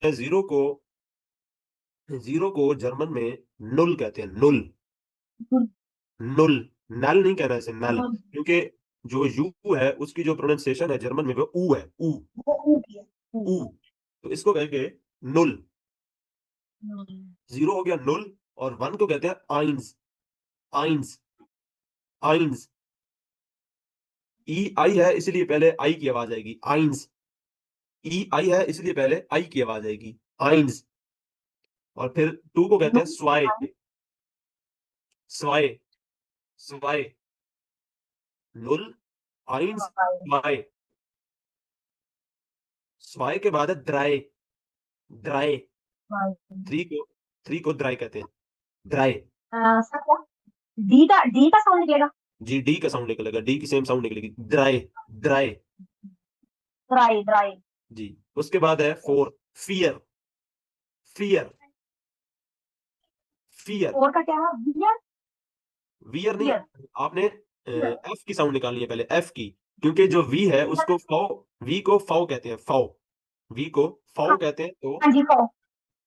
Zero को German में null कहते हैं, नुल। नुल, नल नहीं कहना इसे, नल, क्योंकि जो यू है उसकी जो प्रोनाउंसिएशन है जर्मन में वो ऊ है, ऊ, ऊ, तो इसको कहेंगे नुल। जीरो हो गया नुल, और वन को कहते हैं आइंस, आइंस, आइंस। ई आई है इसलिए पहले आई की आवाज आएगी, आइंस। ई आई है इसलिए पहले आई की आवाज आएगी, आइंस। और फिर टू को कहते हैं स्वाय, स्वाय, स्वाय, नुल, आइंस, स्वाय। स्वाय के बाद है ड्राई, ड्राई। थ्री को ड्राई कहते हैं, ड्राई। डी का साउंड निकलेगा। जी, डी का साउंड निकलेगा, डी की सेम साउंड निकलेगी, ड्राई, ड्राई। ड्राई, ड्राई। जी, उसके बाद है फोर, फियर, फियर, फियर। फोर का क्या है? वियर, वियर नहीं, वियर। आपने एफ की साउंड निकालनी है पहले, एफ की, क्योंकि जो वी है उसको फाउ, वी को फाउ कहते हैं, फाउ, वी को फाउ कहते हैं, हाँ जी,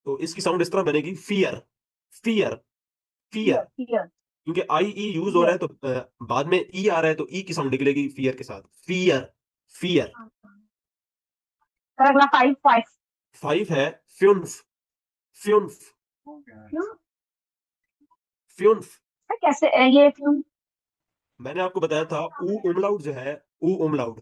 तो इसकी साउंड इस तरह बनेगी, फियर, फियर, फियर। फियर, क्योंकि आई ई यूज हो रहा है तो बाद में ई आ रहा है तो ई की साउंड निकलेगी फियर के साथ, फियर, फियर। अगला फाइव, फाइव। फाइव है फ्यून्फ, फ्यून्फ, फ्यून्फ। कैसे ये मैंने आपको बताया था ऊ उमलाउट जो है, ऊ उमलाउट,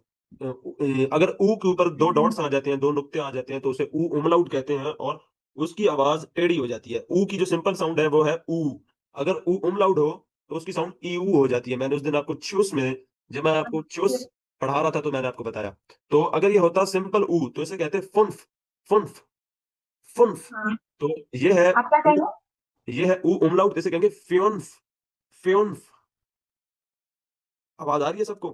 अगर ऊ के ऊपर दो डॉट्स आ जाते हैं, दो नुक्ते आ जाते हैं तो उसे ऊ उमलाउट कहते हैं, और उसकी आवाज टेढ़ी हो जाती है। ऊ की जो सिंपल साउंड है वो है ऊ, अगर ऊ उमलाउट हो तो उसकी साउंड ई ऊ हो जाती है। मैंने उस दिन आपको चूस में, जब मैं आपको चूस पढ़ा रहा था तो मैंने आपको बताया। तो अगर ये होता सिंपल ऊ तो इसे कहते हैं फुन्फ, फुन्फ, फुन्फ। तो ये है आप क्या कहेंगे? ये है ऊ उमलाउट, इसे कहेंगे फ्योन्फ, फ्योन्फ। आवाज आ रही है सबको?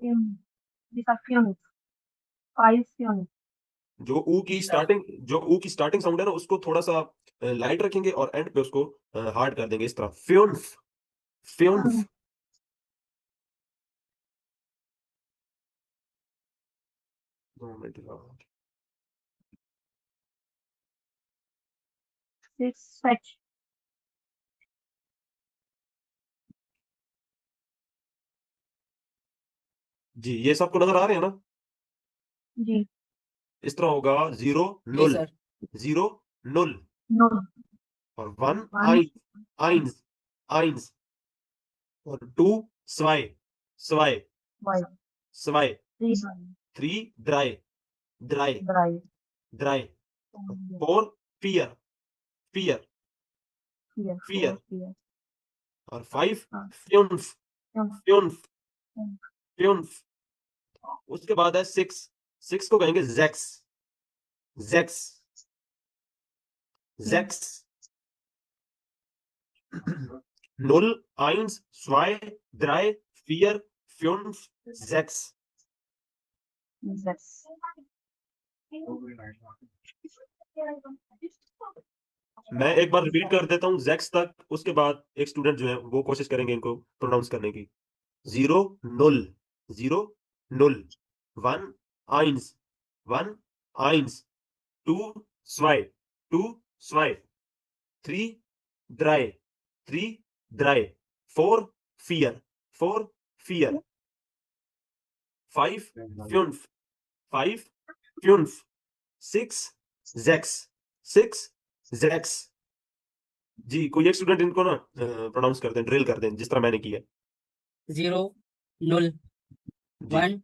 जो ऊ की स्टार्टिंग, जो ऊ की स्टार्टिंग साउंड है ना उसको थोड़ा सा लाइट रखेंगे और एंड पे उसको हार्ड कर देंगे, इस तरह, फ्योन्फ, फ्योन्फ। 2 मिनट का। फेच। जी, ये सबको नजर आ रहे हैं ना? जी। इस तरह होगा, जीरो जी नुल, सर। जीरो नुल, नो। और वन वन, आइन, आइंस, आइंस, और टू स्वाय, स्वाय, वाई, स्वाय। थ्री, थ्री ड्राई, ड्राई, ड्राई, ड्राई। फोर फियर, फियर, फियर, फियर। फियर। और फाइव फ्योन्फ, फ्योन्फ, फ्योन्फ। उसके बाद है सिक्स, सिक्स को कहेंगे जैक्स, जैक्स, जैक्स। नुल, आइंस, स्वाय, ड्राई, फियर, फ्योन्फ, जैक्स। मैं एक बार रिपीट कर देता हूँ जैक्स तक, उसके बाद एक स्टूडेंट जो है वो कोशिश करेंगे इनको प्रोनाउंस करने की। जीरो नुल, जीरो नुल, वन आइंस, वन आइंस, टू स्वाय, टू स्वाय, थ्री ड्राई, थ्री ड्राई, फोर फियर, फोर फियर, फाइव फ्यून्फ, फाइव फ्यून्फ, सिक्स जैक्स, सिक्स जैक्स। जी, कोई एक स्टूडेंट इनको ना प्रोनाउंस कर दें, ड्रिल कर दें जिस तरह मैंने किया। जीरो नुल, जी, वन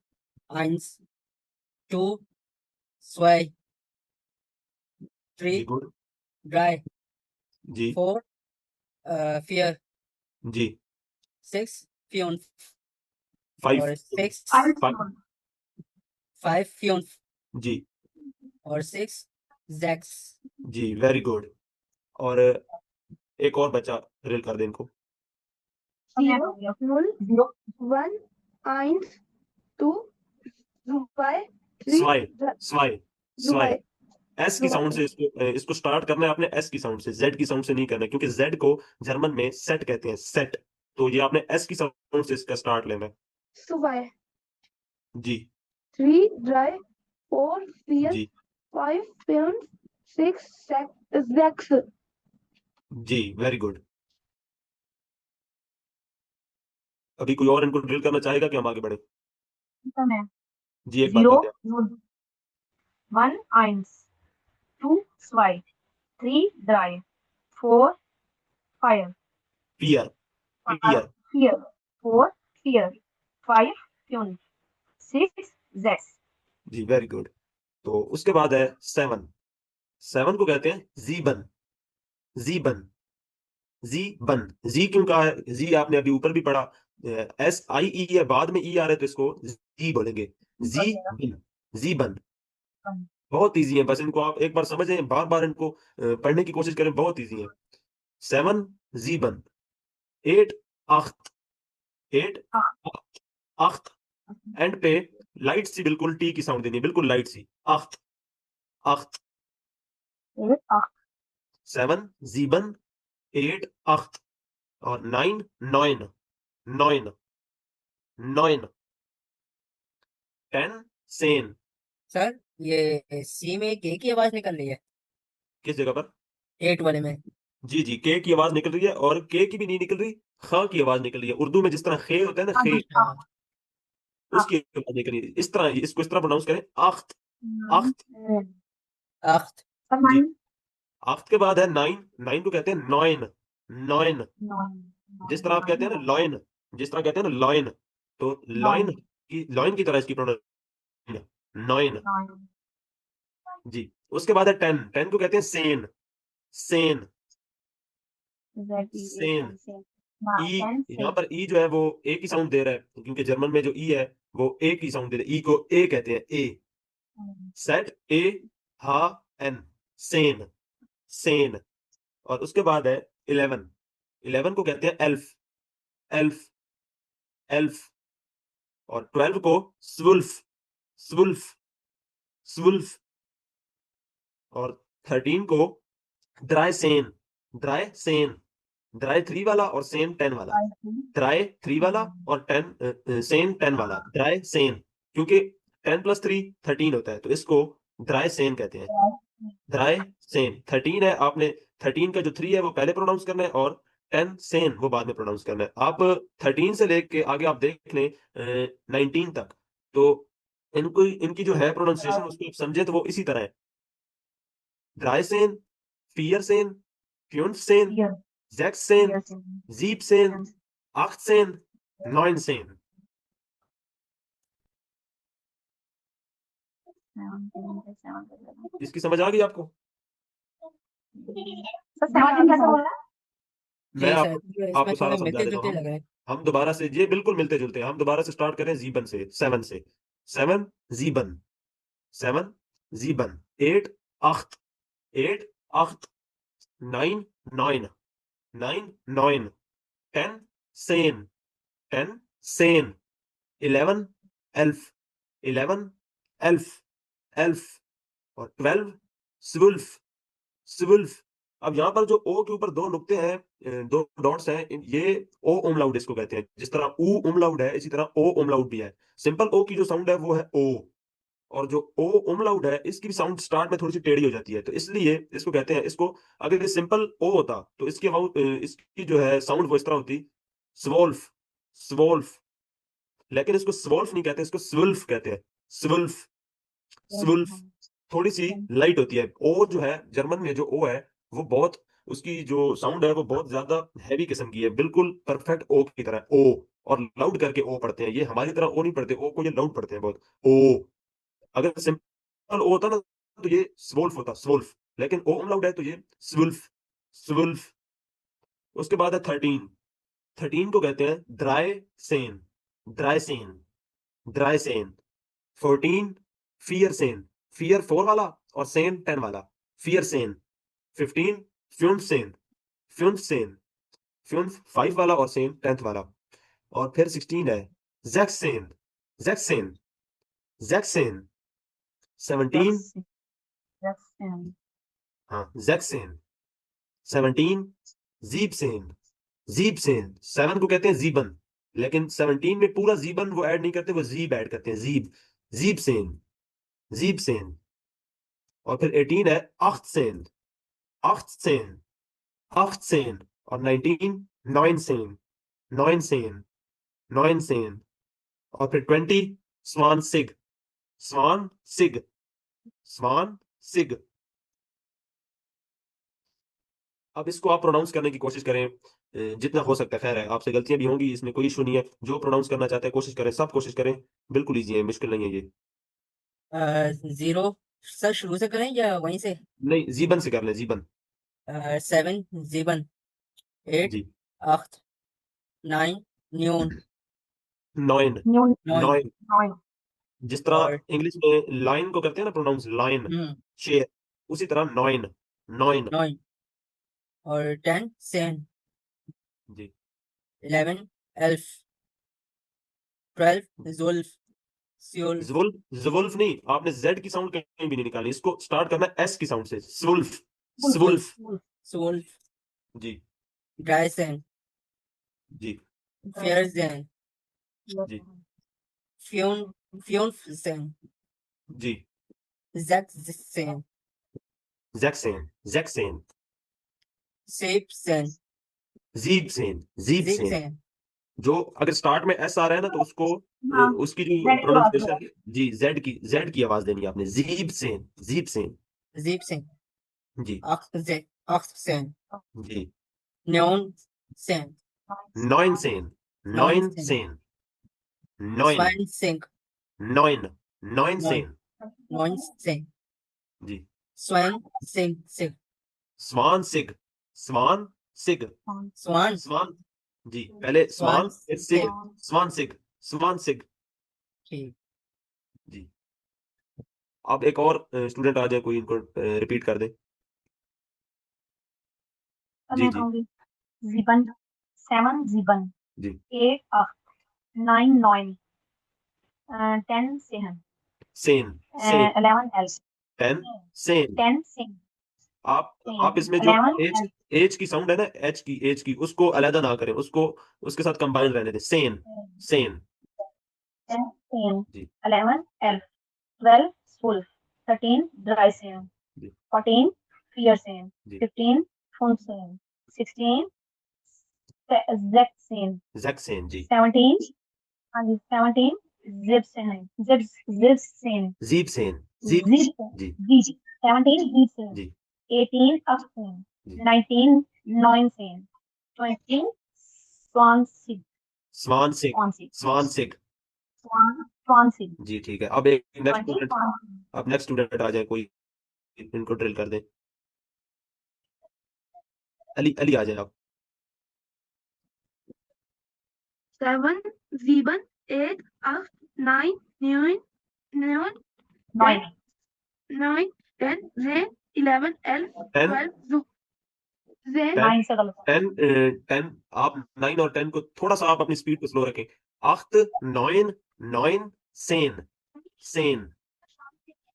आइंस, टू स्वाय, थ्री जी, गुड, ड्राई, जी, फोर फियर, जी, सिक्स फ्यून, फाइव, और सिक्स फाइव, फाइव फ्यून, जी, और सिक्स जैक्स। जी, वेरी गुड। और एक और बच्चा ड्रिल कर दे इनको। नुल, जीरो, वन, आइंस, टू, स्वाय, थ्री, स्वाय, स्वाय, स्वाय। एस की साउंड ड्राई। से इसको स्टार्ट करना है आपने, एस की साउंड से, जेड की साउंड से नहीं करना है, क्योंकि जेड को जर्मन में सेट कहते हैं, सेट। तो ये आपने एस की साउंड से इसका स्टार्ट लेना है। स्वाय, जी, थ्री ड्राई, फोर फियर, जी, फाइव फ्यून, 6 zex. जी, वेरी गुड। अभी कोई और इनको ड्रिल करना चाहेगा कि हम आगे बढ़े? मैं जी, एक बात 0 करते हैं। 0 1 1 2 2 3 3 4 5 fear, fear. 4 4 fear 5 fun 6 zest. जी, वेरी गुड। तो उसके बाद है 7। 7 को कहते हैं ज़ीबन, ज़ीबन, ज़ीबन। ज़ी क्यों कहा है? ज़ी आपने अभी ऊपर भी पढ़ा, SIE है, बाद में ई आ रहा है तो इसको ज़ी बोलेंगे। ज़ीबन, ज़ीबन। बहुत ईज़ी है, बस इनको आप एक बार समझें, बार-बार इनको पढ़ने की कोशिश करें, बहुत ईज़ी है। 7 ज़ीबन, 8 acht, 8 acht, acht। एंड पे लाइट सी, बिल्कुल टी की साउंड देनी है, बिल्कुल लाइट सी। acht, acht। 7 ज़ीबन, 8 acht और 9 neun, neun, neun। 10 zehn। Sir ये सी में के की आवाज निकल रही है किस जगह पर? 8 वाले में। जी, जी, के की आवाज़ निकल रही है और के की भी नहीं निकल रही, ख की आवाज़ निकल रही है। उर्दू में जिस तरह खे होता है ना, खे, हाँ, उसकी आवाज़ निकल रही है। इस तरह इसको इस तरह प्रोनाउंस करें, आख्त, आख्त। आख्त। जी, आख्त के बाद है 9। 9 को कहते हैं नॉइन, नॉइन। जिस तरह आप कहते हैं ना लॉइन, जिस तरह कहते हैं ना लॉइन, तो लॉइन की तरह इसकी प्रोनाउंस नॉइन। जी, उसके बाद है 10। 10 को कहते हैं सेन, सेन, सेन। ई, यहाँ पर ई जो है वो ए की साउंड दे रहा है, क्योंकि जर्मन में जो ई है वो ए की साउंड दे रहा है। ई को ए कहते हैं, ए। सेट, ए, हा, एन, सेन, सेन। और उसके बाद है 11। 11 को कहते हैं एल्फ, एल्फ, एल्फ। और 12 को स्वुल्फ, स्वुल्फ, स्वुल्फ। और 13 को ड्राइसेन, ड्राइसेन। ड्राई 3 वाला और सेन 10 वाला। ड्राई 3 वाला और 10 सेन 10 वाला, ड्राई सेन। क्योंकि 10 + 3 13 होता है, तो इसको ड्राई सेन कहते हैं। ड्राई सेन 13 है, आपने 13 का जो 3 है वो पहले प्रोनाउंस करना है और 10 सेन वो बाद में प्रोनाउंस करना है। आप 13 से लेके आगे आप देख लें 19 तक, तो इनको इनकी जो है प्रोनाउंसिएशन उसको आप समझे तो वो इसी तरह है। ड्राइसेन, फियरसेन, फ्यूंससेन, ज़ेक्सेन, ज़ीबसेन, आchtसेन, neunसेन। इसकी समझ आ गई आपको? मैं जी सर, आपको इसमें आपको सारा थोड़े समझा मिलते देता हूँ। जुलते लग रहे हैं। हम दोबारा से, ये बिल्कुल मिलते-जुलते हैं। हम दोबारा से स्टार्ट करें ज़ीबन से, 7 से। 7 ज़ीबन, 7 ज़ीबन, 8 acht, 8 acht, 9 neun, 9 neun, 10 zehn, 10 zehn, 11 elf, 11 elf, elf। और 12 zwölf, zwölf। अब यहाँ पर जो ओ के ऊपर 2 नुक्ते हैं, 2 डॉट्स हैं, ये ओ उमलाउट इसको कहते हैं। जिस तरह ऊ उमलाउट है, इसी तरह ओ उमलाउट भी है। सिंपल ओ की जो साउंड है वो है ओ, और जो ओ उमलाउट है इसकी भी साउंड स्टार्ट में थोड़ी-सी टेढ़ी हो जाती है। तो इसलिए इसको कहते हैं, इसको अगर ये सिंपल ओ होता तो इसकी जो है साउंड वो इस तरह होती, स्वोल्फ, स्वोल्फ। लेकिन इसको स्वोल्फ नहीं कहते, इसको स्वुल्फ कहते हैं। स्वुल्फ, स्वुल्फ। थोड़ी-सी लाइट होती है। ओ जो है, जर्मन में जो ओ है, वो बहुत, उसकी जो साउंड है वो बहुत ज़्यादा हेवी किस्म की है, बिल्कुल परफेक्ट ओ की तरह, ओ। और लाउड करके ओ पढ़ते हैं। ये हमारी तरह ओ नहीं पढ़ते, ओ को ये लाउड पढ़ते हैं बहुत, ओ। अगर सिंपल ओ होता ना तो ये स्वोल्फ होता, स्वोल्फ। लेकिन ओ अमलाउट है तो ये स्वुल्फ, स्वुल्फ। उसके बाद है 13। 13 को कहते हैं ड्राइसेन, ड्राइसेन, ड्राइसेन। 14 फियरसेन, फियर 4 वाला और सेन 10 वाला, फियरसेन। 15 फ्यूंससेन, फ्यूंससेन, फ्यूंस 5 वाला और सेन 10th वाला। और फिर 16 है ज़ेक्सेन, ज़ेक्सेन, ज़ेक्सेन। 17 हाँ, ज़ेक्सेन। 17 ज़ीबसेन, ज़ीबसेन। 7 को कहते हैं ज़ीबन, लेकिन 17 में पूरा ज़ीबन वो ऐड नहीं करते, वो ज़ीब ऐड करते हैं, ज़ीब, ज़ीबसेन, ज़ीबसेन। और फिर 18 है 18 18 18 और 19 19 19 19 और फिर 20 स्वान सिग स्वान सिग स्वान सिग। अब इसको आप प्रोनाउंस करने की कोशिश करें जितना हो सकता है। खैर है, आपसे गलतियां भी होंगी, इसमें कोई इशू नहीं है। जो प्रोनाउंस करना चाहते हैं कोशिश करें, सब कोशिश करें। बिल्कुल ईजी है, मुश्किल नहीं है ये। 0 सर शुरू से करें या वहीं से? नहीं, जीबन से कर लें, जीबन। 7 7 8 जी 8 9 9 नॉइन 9 नॉइन 9 जिस तरह और इंग्लिश में लाइन को करते हैं ना प्रोनाउंस, लाइन शेर, उसी तरह नॉइन नॉइन 9 और 10 10 जी 11 11 12 जुल्फ स्यूल जुल्फ जुल्फ नहीं, आपने जेड की साउंड कहीं भी नहीं निकाली, इसको स्टार्ट करना है एस की साउंड से। सुल्फ सुल्फ सुल्फ जी ड्राइसन जी फियरजन जी फ्यून फ्यूनसन जी जैक्सन जैक्सेन जैक्सेन सेप्सन जीपसेन जीपसेन। जिक्सन जो अगर स्टार्ट में एस आ रहा है ना, तो उसको हाँ, उसकी जो Z की आवाज प्रोनाउंसिएशन जी जेड की आवाज देनी है आपने। जीपसेन जीपसेन जिप्सन जी ऑक्सन जी न्योनसन नॉइन सेन नॉइन सेन नॉइन स्वानसिंग नॉइन नॉइन सेन नॉनसिंग जी स्वान सिंग सिंग स्वान सिग स्वान सिग स्वान स्वान जी, पहले स्वान स्वान फिर सिग सिग स्वान सिग स्वान सिग ठीक जी। अब एक और स्टूडेंट आ जाए, कोई इनको रिपीट कर दे। अब जी मैं जी कहूंगी जीबन 7 जीबन जी 8 8 9 9 10 7 सेन सेन 11 11 10 सेन। 10 7 आप इसमें जो 11 एच एच की साउंड है ना, एच की उसको अलग ना करें, उसको उसके साथ कंबाइन रहने दें। सेन सेन 10 10 जी 11 11 12 wolf 13 dry sand जी 14 fear sand जी 15 fun sand 16 zec sand जैक्सेन जी 17 हाँ जी 17 zip sand zip sand jeep Sen zip जी zip 17 zip sand जी 18 up sand जी 19 nine sand 20 swan sig स्वान सिग swan sig स्वान सिग swan sig जी ठीक है। अब एक नेक्स्ट 20 स्टूडेंट, swan sig अब next student आ जाए कोई, इनको drill कर दे। अली अली आ जाए आप। 7 7 8 8 9 9 9 9 9 10 10 11 11 10 12 then 9 से गलत है 10 आप 9 और 10 को थोड़ा सा आप अपनी स्पीड को स्लो रखें। 8 9 9 Sen Sen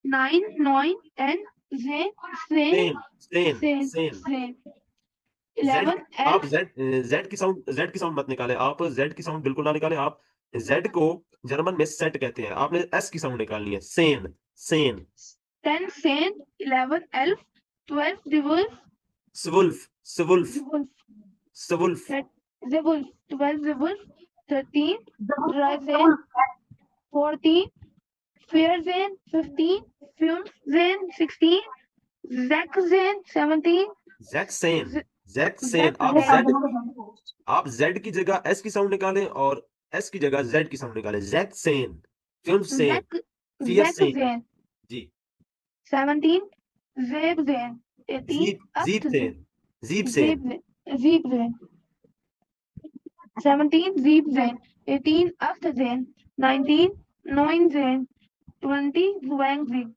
9 9 10 then Sen Sen then Sen then Z 11 आप 11 जेड की साउंड मत निकालें, आप जेड की साउंड बिल्कुल ना निकालें। आप जेड को जर्मन में सेट कहते हैं, आपने एस की साउंड निकालनी है। Sen Sen 10 then 11 11 12 reverse स्वुल्फ स्वुल्फ स्वुल्फ the wolf 12 reverse 13 dry then 14 fair then 15 fumes then 16 zack then 17 जैक्सेन जैक्सेन। Zack आप जेड की जगह एस की साउंड निकालें और एस की जगह जेड की साउंड निकालें। जैक्सेन फिल्म सेन फियर Zack सेन then जी 17 Zeb then 18 जीप up जीप to सेन जीप सेन Zeb then 17 Zeb then 18 after then 19 9 then 20 Wang Zig